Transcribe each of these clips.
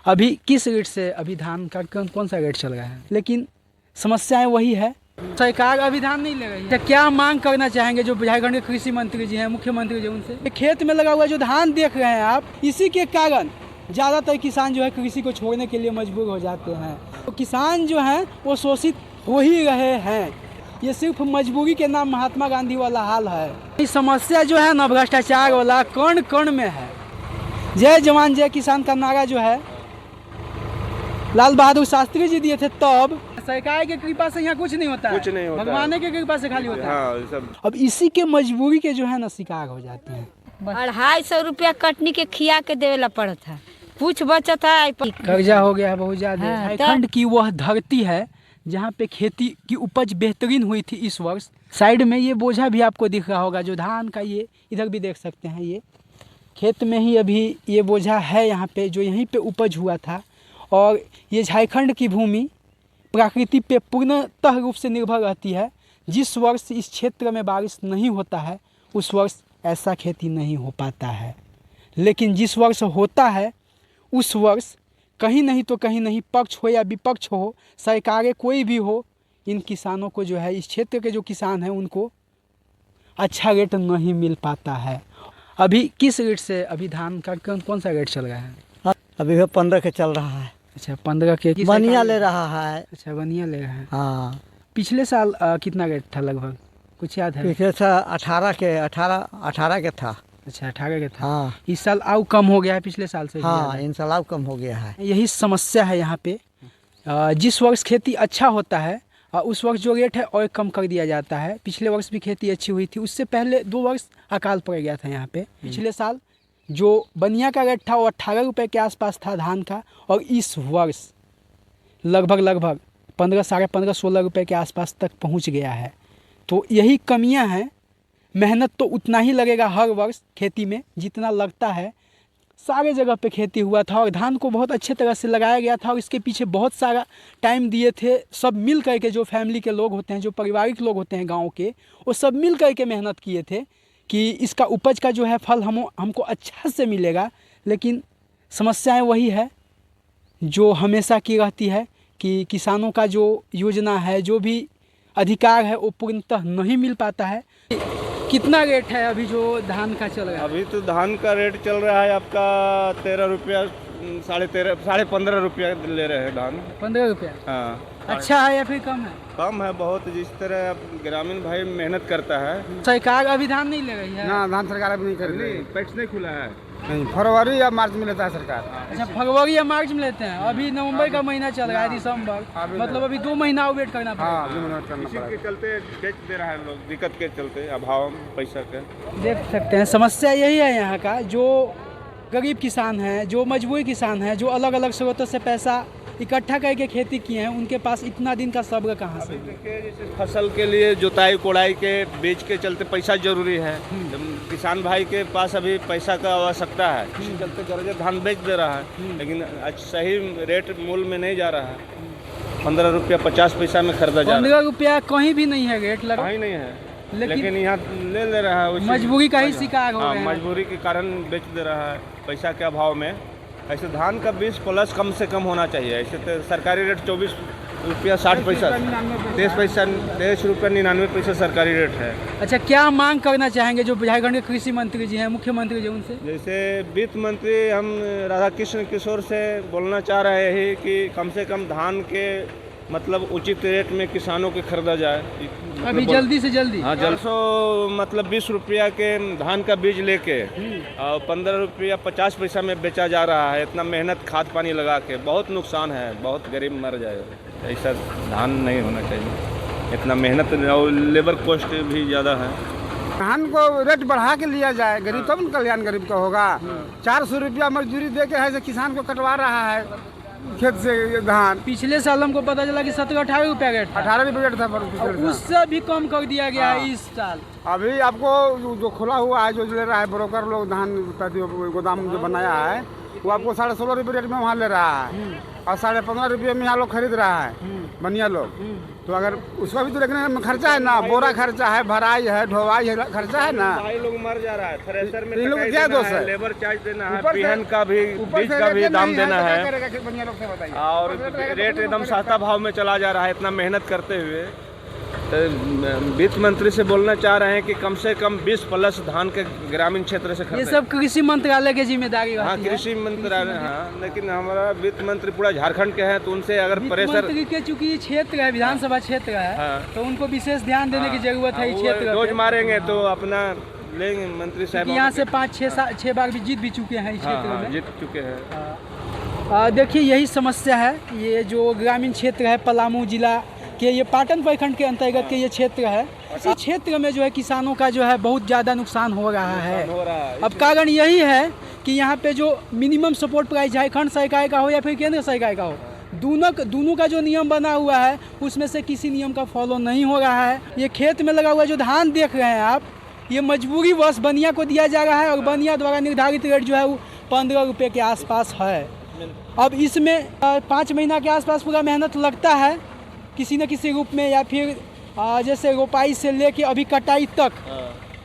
अभी किस रेट से अभी धान का कौन सा रेट चल रहा है, लेकिन समस्याएं वही है, सरकार अभी धान नहीं ले रही है। क्या मांग करना चाहेंगे जो झारखंड के कृषि मंत्री जी हैं, मुख्यमंत्री जी, उनसे? खेत में लगा हुआ जो धान देख रहे हैं आप, इसी के कारण ज़्यादातर किसान जो है कृषि को छोड़ने के लिए मजबूर हो जाते हैं। तो किसान जो हैं वो शोषित हो ही रहे हैं। ये सिर्फ मजबूरी के नाम महात्मा गांधी वाला हाल है। ये समस्या जो है ना भ्रष्टाचार वाला कण कण में है। जय जवान जय किसान का नारा जो है लाल बहादुर शास्त्री जी दिए थे, तब सरकार की कृपा से यहाँ कुछ नहीं होता है, भगवान की कृपा से खाली होता है। सब अब इसी के मजबूरी के जो है ना शिकार हो जाते हैं। 250 रुपया कटनी के खिया के देवेला पड़त है, कुछ बचत है, कर्जा हो गया है बहुत ज्यादा। झारखंड की वह धरती है जहाँ पे खेती की उपज बेहतरीन हुई थी इस वर्ष। साइड में ये बोझा भी आपको दिख रहा होगा जो धान का, ये इधर भी देख सकते हैं, ये खेत में ही अभी ये बोझा है यहाँ पे, जो यहीं पे उपज हुआ था। और ये झारखंड की भूमि प्रकृति पे पूर्णतः रूप से निर्भर रहती है। जिस वर्ष इस क्षेत्र में बारिश नहीं होता है उस वर्ष ऐसा खेती नहीं हो पाता है, लेकिन जिस वर्ष होता है उस वर्ष कहीं नहीं तो कहीं नहीं, पक्ष हो या विपक्ष हो, सरकारें कोई भी हो, इन किसानों को जो है, इस क्षेत्र के जो किसान हैं उनको अच्छा रेट नहीं मिल पाता है। अभी किस रेट से अभी धान का कौन सा रेट चल रहा है? अभी 15 के चल रहा है। अच्छा, 15 के बनिया ले रहा है। अच्छा, बनिया ले रहा है। हाँ। पिछले साल कितना रेट था लगभग, कुछ याद है? पिछले साल 18 के था। अच्छा, 18 के था। हाँ। इस साल आउ कम हो गया है पिछले साल से? हाँ, इन साल आउ कम हो गया है। यही समस्या है यहाँ पे। जिस वर्ष खेती अच्छा होता है उस वर्ष जो रेट है और कम कर दिया जाता है। पिछले वर्ष भी खेती अच्छी हुई थी, उससे पहले 2 वर्ष अकाल पड़ गया था यहाँ पे। पिछले साल जो बनिया का रेट था वो 18 रुपये के आसपास था धान का, और इस वर्ष लगभग 15, साढ़े 15, 16 रुपये के आसपास तक पहुँच गया है। तो यही कमियाँ हैं। मेहनत तो उतना ही लगेगा हर वर्ष खेती में जितना लगता है। सारे जगह पे खेती हुआ था और धान को बहुत अच्छे तरह से लगाया गया था, और इसके पीछे बहुत सारा टाइम दिए थे सब मिल कर के। जो फैमिली के लोग होते हैं, जो पारिवारिक लोग होते हैं गांव के, वो सब मिल कर के मेहनत किए थे कि इसका उपज का जो है फल हमको अच्छा से मिलेगा। लेकिन समस्याएं वही है जो हमेशा की रहती है कि किसानों का जो योजना है, जो भी अधिकार है, वो पूर्णतः नहीं मिल पाता है। कितना रेट है अभी जो धान का चल रहा है? अभी तो धान का रेट चल रहा है आपका 13 रुपया, 13.5, 15.5 रुपया ले रहे हैं धान। 15 रुपया? हाँ। अच्छा है या फिर कम है? कम है बहुत। जिस तरह अब ग्रामीण भाई मेहनत करता है। सरकार अभी धान नहीं ले रही है ना, धान सरकार अभी नहीं कर रही। पैक्स नहीं खुला है। नहीं, फरवरी या मार्च में लेता है सरकार। अच्छा, फरवरी या मार्च में लेते हैं। अभी नवंबर का महीना चल रहा है, दिसंबर, मतलब अभी 2 महीना वेट करना पड़ेगा। इसी के चलते बेच दे रहा है लोग, दिक्कत के चलते, अभाव पैसा के। देख सकते हैं समस्या यही है यहाँ का। जो गरीब किसान हैं, जो मजबूर किसान हैं, जो अलग अलग स्रोतों से पैसा इकट्ठा करके खेती किए हैं, उनके पास इतना दिन का सब्र कहाँ से? देखिए, जैसे फसल के लिए जुताई कोड़ाई के बीज के चलते पैसा जरूरी है। किसान भाई के पास अभी पैसा का आवश्यकता है, इसी चलते गर्जे धान बेच दे रहा है, लेकिन सही रेट मूल में नहीं जा रहा है। 15 रुपया 50 पैसा में खरीदा जा रहा है। 15 रुपया कहीं भी नहीं है रेट लगा, कहीं नहीं है, लेकिन यहाँ ले रहा है। मजबूरी का ही शिकार हो गए हैं। हैं। मजबूरी के कारण बेच दे रहा है पैसा के अभाव में। ऐसे धान का 20 प्लस कम से कम होना चाहिए। ऐसे तो सरकारी रेट 24 रुपया 60 पैसा, 23 रुपया 99 पैसा सरकारी रेट है। अच्छा, क्या मांग करना चाहेंगे जो झारखंड के कृषि मंत्री जी हैं, मुख्यमंत्री जी, उनसे? जैसे वित्त मंत्री हम राधा कृष्ण किशोर से बोलना चाह रहे हैं कि कम से कम धान के मतलब उचित रेट में किसानों के खरीदा जाए अभी जल्दी से जल्दी। हाँ, जल्द मतलब 20 रुपया के धान का बीज लेके और 15 रुपया 50 पैसा में बेचा जा रहा है। इतना मेहनत खाद पानी लगा के, बहुत नुकसान है, बहुत गरीब मर जाएगा। ऐसा धान नहीं होना चाहिए। इतना मेहनत और लेबर कॉस्ट भी ज़्यादा है। धान को रेट बढ़ा के लिया जाए, गरीब तब न कल्याण गरीब का होगा। 400 रुपया मजदूरी दे के है किसान को कटवा रहा है खेत से धान। पिछले साल हमको पता चला कि 17-18 रुपया रेट था। 18 रुपये रेट था, उससे भी कम कर दिया गया है इस साल। अभी आपको जो खुला हुआ है, जो ले रहा है ब्रोकर लोग, धान गोदाम जो बनाया है, वो आपको 16.5 रुपये रेट में वहाँ ले रहा है और 15.5 रुपये में यहाँ लोग खरीद रहा है बनिया लोग। तो अगर उसका भी तो देखने में खर्चा है ना, बोरा खर्चा है, भराई है, ढोवाई है, खर्चा है ना। भाई लोग मर जा रहा है, थ्रेसर में इन लोग टकाई क्या देना दोष है, है? लेबर चार्ज देना है, ऊपर से- बिहन का भी, ऊपर बीज से का भी रेट दाम नहीं देना तो क्या है करेगा कि बनिया लोग से बताइए। और रेट एकदम सस्ता भाव में चला जा रहा है इतना मेहनत करते हुए। तो वित्त मंत्री से बोलना चाह रहे हैं कि कम से कम 20 प्लस धान के ग्रामीण क्षेत्र से ये खरीदें। सब कृषि मंत्रालय की जिम्मेदारी हाँ, होती है। कृषि मंत्रालय, हाँ, लेकिन हमारा वित्त मंत्री पूरा झारखंड के हैं, तो उनसे अगर वित्त प्रेशर, मंत्री के चूंकि ये क्षेत्र है, विधानसभा क्षेत्र है, हाँ। तो उनको विशेष ध्यान देने की जरूरत है इस क्षेत्र रोज पे। मारेंगे तो अपना लेंगे मंत्री साहब। क्योंकि यहाँ से 5-6 बार भी जीत भी चुके हैं इस क्षेत्र में। जीत चुके हैं। देखिए यही समस्या है। ये जो ग्रामीण क्षेत्र है पलामू जिला के, ये पाटन प्रखंड के अंतर्गत के ये क्षेत्र है। इस क्षेत्र में जो है किसानों का जो है बहुत ज़्यादा नुकसान हो रहा है। हो रहा है। अब कारण यही है कि यहाँ पे जो मिनिमम सपोर्ट प्राइस झारखंड सरकार का हो या फिर केंद्र सरकार का हो, दोनों का जो नियम बना हुआ है उसमें से किसी नियम का फॉलो नहीं हो रहा है। ये खेत में लगा हुआ जो धान देख रहे हैं आप, ये मजबूरी वश बनिया को दिया जा रहा है और बनिया द्वारा निर्धारित रेट जो है वो 15 रुपये के आसपास है। अब इसमें 5 महीना के आसपास पूरा मेहनत लगता है किसी न किसी रूप में, या फिर जैसे रोपाई से लेके अभी कटाई तक।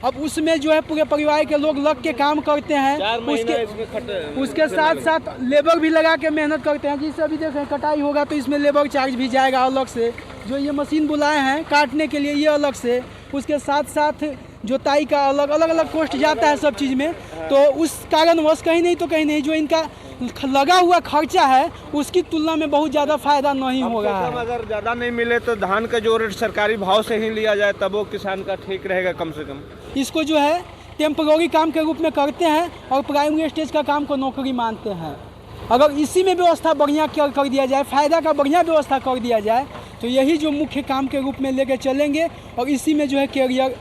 अब उसमें जो है पूरे परिवार के लोग लग के काम करते हैं। 4 महीना इसमें उसके साथ साथ लेबर भी लगा के मेहनत करते हैं। जिससे अभी देखें कटाई होगा तो इसमें लेबर चार्ज भी जाएगा अलग से, जो ये मशीन बुलाए हैं काटने के लिए ये अलग से, उसके साथ साथ जोताई का अलग कॉस्ट जाता है सब चीज़ में। तो उस कारणवश कहीं नहीं तो कहीं नहीं जो इनका लगा हुआ खर्चा है उसकी तुलना में बहुत ज़्यादा फायदा नहीं हो रहा है। अगर ज़्यादा नहीं मिले तो धान का जो रेट सरकारी भाव से ही लिया जाए तब वो किसान का ठीक रहेगा कम से कम। इसको जो है टेम्पररी काम के रूप में करते हैं और प्राइमरी स्टेज का काम को नौकरी मानते हैं। अगर इसी में व्यवस्था बढ़िया कर दिया जाए, फ़ायदा का बढ़िया व्यवस्था कर दिया जाए, तो यही जो मुख्य काम के रूप में लेके चलेंगे और इसी में जो है कैरियर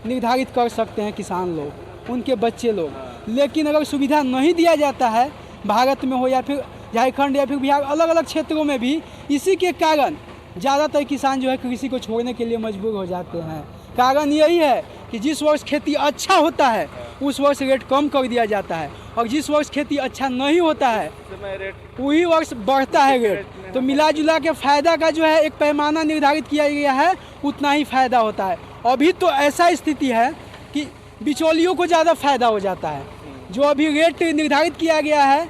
निर्धारित कर सकते हैं किसान लोग, उनके बच्चे लोग। लेकिन अगर सुविधा नहीं दिया जाता है भारत में हो या फिर झारखंड या फिर बिहार, अलग अलग क्षेत्रों में भी, इसी के कारण ज़्यादातर किसान जो है कृषि को छोड़ने के लिए मजबूर हो जाते हैं। कारण यही है कि जिस वर्ष खेती अच्छा होता है उस वर्ष रेट कम कर दिया जाता है, और जिस वर्ष खेती अच्छा नहीं होता है वही वर्ष बढ़ता है रेट। तो मिला जुला के फ़ायदा का जो है एक पैमाना निर्धारित किया गया है, उतना ही फ़ायदा होता है। अभी तो ऐसा स्थिति है कि बिचौलियों को ज़्यादा फ़ायदा हो जाता है। जो अभी रेट निर्धारित किया गया है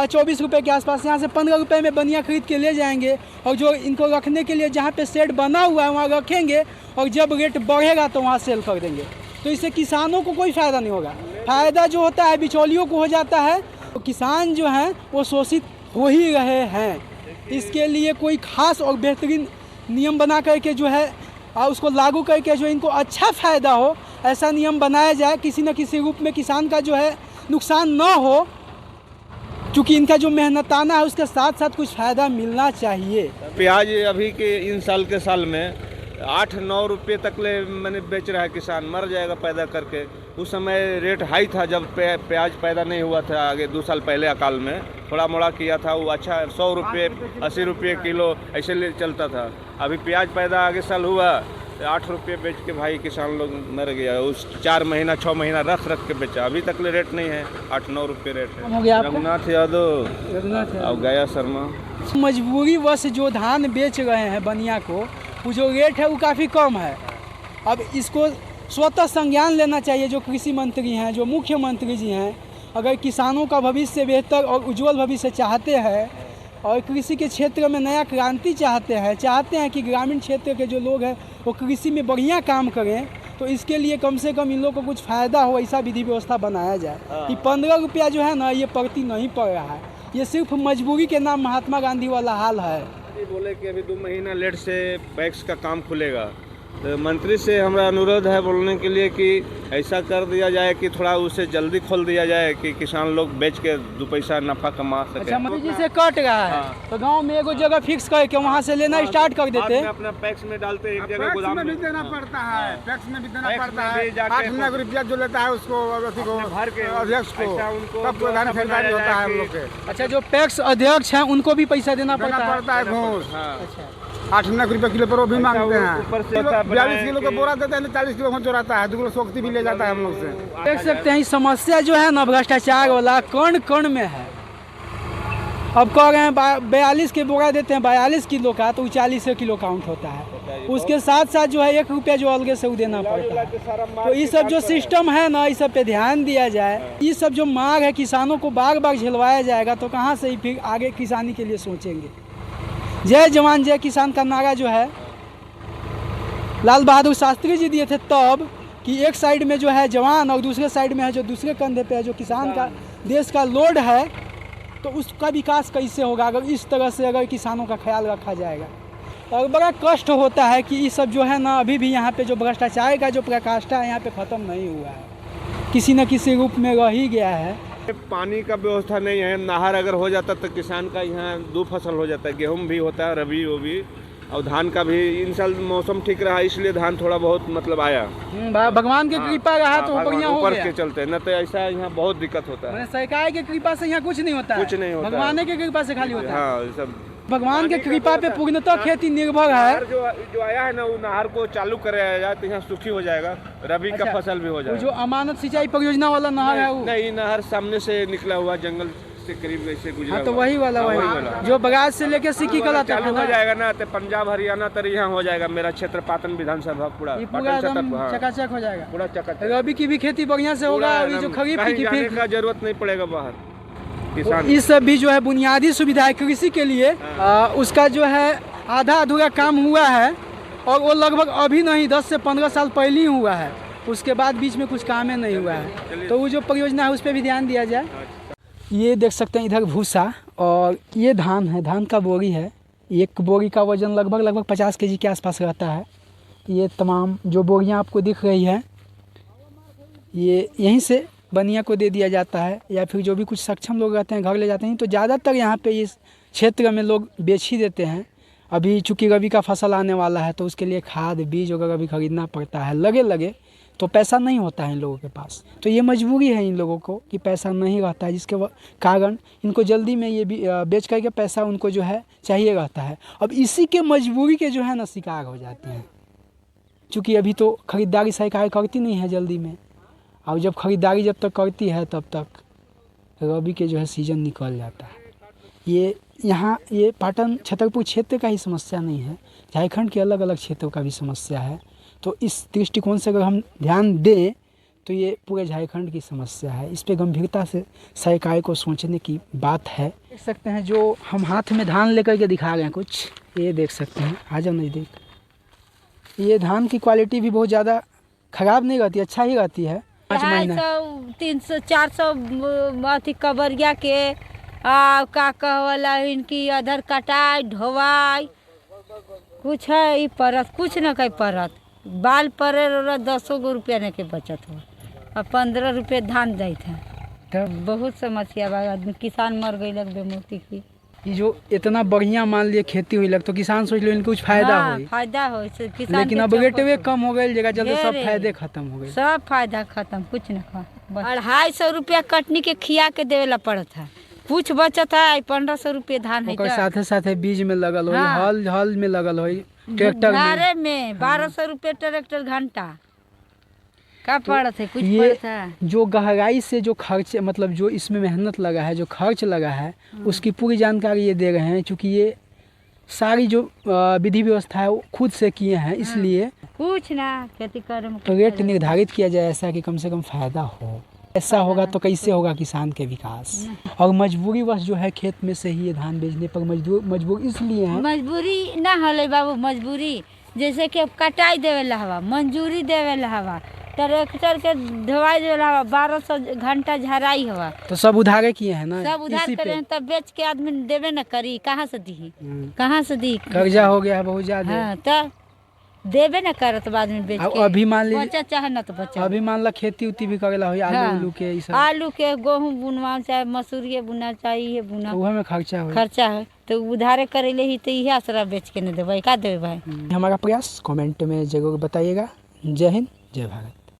24 रुपये के आसपास, यहाँ से 15 रुपये में बनिया खरीद के ले जाएंगे और जो इनको रखने के लिए जहाँ पे शेड बना हुआ है वहाँ रखेंगे, और जब रेट बढ़ेगा तो वहाँ सेल कर देंगे। तो इससे किसानों को कोई फ़ायदा नहीं होगा। फ़ायदा जो होता है बिचौलियों को हो जाता है। तो किसान जो हैं वो शोषित हो ही रहे हैं। इसके लिए कोई खास और बेहतरीन नियम बना करके जो है उसको लागू करके जो इनको अच्छा फ़ायदा हो, ऐसा नियम बनाया जाए किसी न किसी रूप में, किसान का जो है नुकसान न हो। क्योंकि इनका जो मेहनताना है उसके साथ साथ कुछ फ़ायदा मिलना चाहिए। प्याज अभी के इन साल के साल में 8-9 रुपये तक ले मैंने बेच रहा है किसान, मर जाएगा पैदा करके। उस समय रेट हाई था जब प्याज पैदा नहीं हुआ था, आगे 2 साल पहले अकाल में थोड़ा मोड़ा किया था वो, अच्छा 100 रुपये 80 रुपये किलो ऐसे ले चलता था। अभी प्याज पैदा आगे साल हुआ 8 रुपये बेच के भाई किसान लोग मर गया। उस 4 महीना 6 महीना रख के बेचा, अभी तक ले रेट नहीं है, 8-9 रुपये रेट है। हो गया आपका? रघुनाथ यादव और गया शर्मा। मजबूरी वश जो धान बेच रहे हैं बनिया को, वो जो रेट है वो काफ़ी कम है। अब इसको स्वतः संज्ञान लेना चाहिए जो कृषि मंत्री हैं, जो मुख्यमंत्री जी हैं। अगर किसानों का भविष्य बेहतर और उज्जवल भविष्य चाहते हैं और कृषि के क्षेत्र में नया क्रांति चाहते हैं कि ग्रामीण क्षेत्र के जो लोग हैं वो कृषि में बढ़िया काम करें, तो इसके लिए कम से कम इन लोगों को कुछ फ़ायदा हो ऐसा विधि व्यवस्था बनाया जाए। ये 15 रुपया जो है ना ये प्रति नहीं पड़ रहा है, ये सिर्फ मजबूरी के नाम महात्मा गांधी वाला हाल है। बोले कि अभी 2 महीना लेट से पैक्स का काम खुलेगा, तो मंत्री से हमारा अनुरोध है बोलने के लिए कि ऐसा कर दिया जाए कि थोड़ा उसे जल्दी खोल दिया जाए कि किसान लोग बेच के 2 पैसा नफा कमा सके। अच्छा, मंत्री जी से कट रहा है तो गांव में एगो जगह फिक्स करके वहाँ से लेना स्टार्ट कर देते। अपना पैक्स में डालते एक जगह टैक्स गोदाम में भी में देना पड़ता है, टैक्स में भी देना टैक्स पड़ता में भी है। जाके 8 लाख रुपया जो लेता है उसको भर के अध्यक्ष को, ऐसा उनको तब प्रधान खरीदारी होता है हम लोग के। अच्छा, जो पैक्स अध्यक्ष हैं उनको भी पैसा देना पड़ता है। घूस अच्छा, 8 लाख रुपये किलो पर वो भी मांगते हैं। ऊपर से 42 किलो का बोरा देते हैं, 40 किलो चोराता है, 2 किलो सोख्ती भी ले जाता है हम लोग से। देख सकते हैं समस्या जो है ना भ्रष्टाचार वाला कण कण में है। अब कह रहे हैं 42 के बोरा देते हैं 42 किलो का, तो 40 किलो काउंट होता है। उसके साथ साथ जो है 1 रुपया जो अलग से वो देना पड़ता है। तो ये सब जो सिस्टम है ना, इस सब पे ध्यान दिया जाए। ये सब जो मांग है किसानों को बार बार झेलवाया जाएगा तो कहाँ से ही फिर आगे किसानी के लिए सोचेंगे। जय जवान जय किसान का नारा जो है लाल बहादुर शास्त्री जी दिए थे तब, कि एक साइड में जो है जवान और दूसरे साइड में है जो दूसरे कंधे पे है जो किसान का देश का लोड है, तो उसका विकास कैसे होगा अगर इस तरह से अगर किसानों का ख्याल रखा जाएगा। और बड़ा कष्ट होता है कि ये सब जो है ना अभी भी यहाँ पे जो भ्रष्टाचार का जो प्रकाष्ठा है यहाँ पे ख़त्म नहीं हुआ है, किसी न किसी रूप में रह ही गया है। पानी का व्यवस्था नहीं है। नहर अगर हो जाता तो किसान का यहाँ 2 फसल हो जाता है, गेहूँ भी होता है, रबी वो भी, और धान का भी। इन साल मौसम ठीक रहा इसलिए धान थोड़ा बहुत मतलब आया। भगवान की कृपा रहा तो बढ़िया हो ऊपर गया। के चलते न तो ऐसा यहाँ बहुत दिक्कत होता है। सरकार की कृपा से यहाँ कुछ नहीं होता है, कुछ नहीं होता, भगवान की कृपा से खाली होता है। हाँ, सब भगवान के कृपा पे पूर्णतः खेती निर्भर है। जो आया है ना वो नहर को चालू कराया जाए तो यहाँ सूखी हो जाएगा, रबी का फसल भी हो वो जाएगा। जो अमानत सिंचाई परियोजना वाला नहर है वो नहीं, नहर सामने से निकला हुआ जंगल से करीब ऐसे गुजरा। हाँ, तो वही वाला जो बगाज से लेके सिक्की कला तक चालू हो जाएगा ना, तो पंजाब हरियाणा तर यहाँ हो जाएगा। मेरा क्षेत्र पाटन विधानसभा पूरा एकदम चकाचक हो जाएगा, पूरा चकाचक। रबी की भी खेती बढ़िया से होगा, अभी जो खरीफ की जाने का जरूरत नहीं पड़ेगा बाहर किसान। इस सब भी जो है बुनियादी सुविधा है कृषि के लिए। उसका जो है आधा अधूरा काम हुआ है और वो लगभग अभी नहीं 10 से 15 साल पहले ही हुआ है, उसके बाद बीच में कुछ काम ही नहीं हुआ है। तो वो जो परियोजना है उस पर भी ध्यान दिया जाए। ये देख सकते हैं इधर भूसा और ये धान है, धान का बोरी है। एक बोरी का वजन लगभग 50 केजी के आसपास रहता है। ये तमाम जो बोरियां आपको दिख रही है ये यहीं से बनिया को दे दिया जाता है, या फिर जो भी कुछ सक्षम लोग रहते हैं घर ले जाते हैं। तो ज़्यादातर यहाँ पे इस क्षेत्र में लोग बेच ही देते हैं। अभी चूँकि रबी का फसल आने वाला है तो उसके लिए खाद बीज वगैरह भी खरीदना पड़ता है, लगे तो पैसा नहीं होता है इन लोगों के पास। तो ये मजबूरी है इन लोगों को कि पैसा नहीं रहता है, जिसके कारण इनको जल्दी में ये भी बेच करके पैसा उनको जो है चाहिए रहता है। अब इसी के मजबूरी के जो है ना शिकार हो जाते हैं, चूँकि अभी तो ख़रीदारी सरकार करती नहीं है जल्दी में। और जब ख़रीदारी जब तक करती है तब तक रबी के जो है सीज़न निकल जाता है। ये यहाँ ये पाटन छतरपुर क्षेत्र का ही समस्या नहीं है, झारखंड के अलग अलग क्षेत्रों का भी समस्या है। तो इस दृष्टिकोण से अगर हम ध्यान दें तो ये पूरे झारखंड की समस्या है। इस पर गंभीरता से सरकार को सोचने की बात है। देख सकते हैं जो हम हाथ में धान लेकर के दिखा रहे हैं कुछ, ये देख सकते हैं, आ जाओ नज़दीक। ये धान की क्वालिटी भी बहुत ज़्यादा ख़राब नहीं रहती, अच्छा ही रहती है। 250, 300, 400 अथी कबरिया के का कहला इनकी अधर कटाई ढोवाई कुछ है ई परत, कुछ न कहीं परत बाल परे 10 रुपया ने के बचत हो और 15 रुपये धान जाते हैं। बहुत समस्या बा, आदमी किसान मर गई लग बेमौती की। ये जो इतना बढ़िया मान लिए खेती हुई लग तो किसान सोच लो इनको कुछ फायदा हो, फायदा हो किसान। लेकिन अब रेटवे कम हो गई जगह जल्दी सब फायदे खत्म हो गए, सब फायदा खत्म, कुछ न खा। 250 रुपया कटनी के खिया के देवेला पड़त है, कुछ बचत है 1500 रुपये धान है। साथे साथे बीज में लगल हो, हल में लगल हो, ट्रैक्टर में 1200 रुपये ट्रैक्टर घंटा का पड़त है, कुछ पड़त है। जो गहराई से जो खर्च मतलब जो इसमें मेहनत लगा है, जो खर्च लगा है, उसकी पूरी जानकारी ये दे रहे हैं। चूँकि ये सारी जो विधि व्यवस्था है वो खुद से किए हैं, इसलिए कुछ ना खेती करे में रेट निर्धारित किया जाए ऐसा कि कम से कम फायदा हो। ऐसा होगा तो कैसे होगा किसान के विकास। और मजबूरी वश जो है खेत में से ही ये धान बेचने पर मजबूर इसलिए है। मजबूरी ना हले बाबू, मजबूरी जैसे कि कटाई देवेला हवा, मंजूरी देवेला हवा, ट्रैक्टर के ढवाई देवेला हवा, 1200 घंटा झराई हवा, तो सब उधारे किए हैं ना, सब उधार करे हैं। तब बेच के आदमी देवे न करी, कहाँ से दी, कहाँ से दी, कर्जा हो गया है बहुत ज्यादा। हाँ, तब देवे न करत बाद में बेच के। अभी मान लीजिए बचा चाहे न तो बचा, अभी मान ला खेती उती भी करेला हो, आलू के ई सब, आलू के गेहूँ बुनवा चाहे मसूरी बुना चाहिए बुना, उहे में खर्चा है। तो उधारे करेले ही तो यही आसरा बेच के नहीं देवे, का देवे भाई। हमारा प्रयास कमेंट में जरूर बताइएगा। जय हिंद, जय भारत।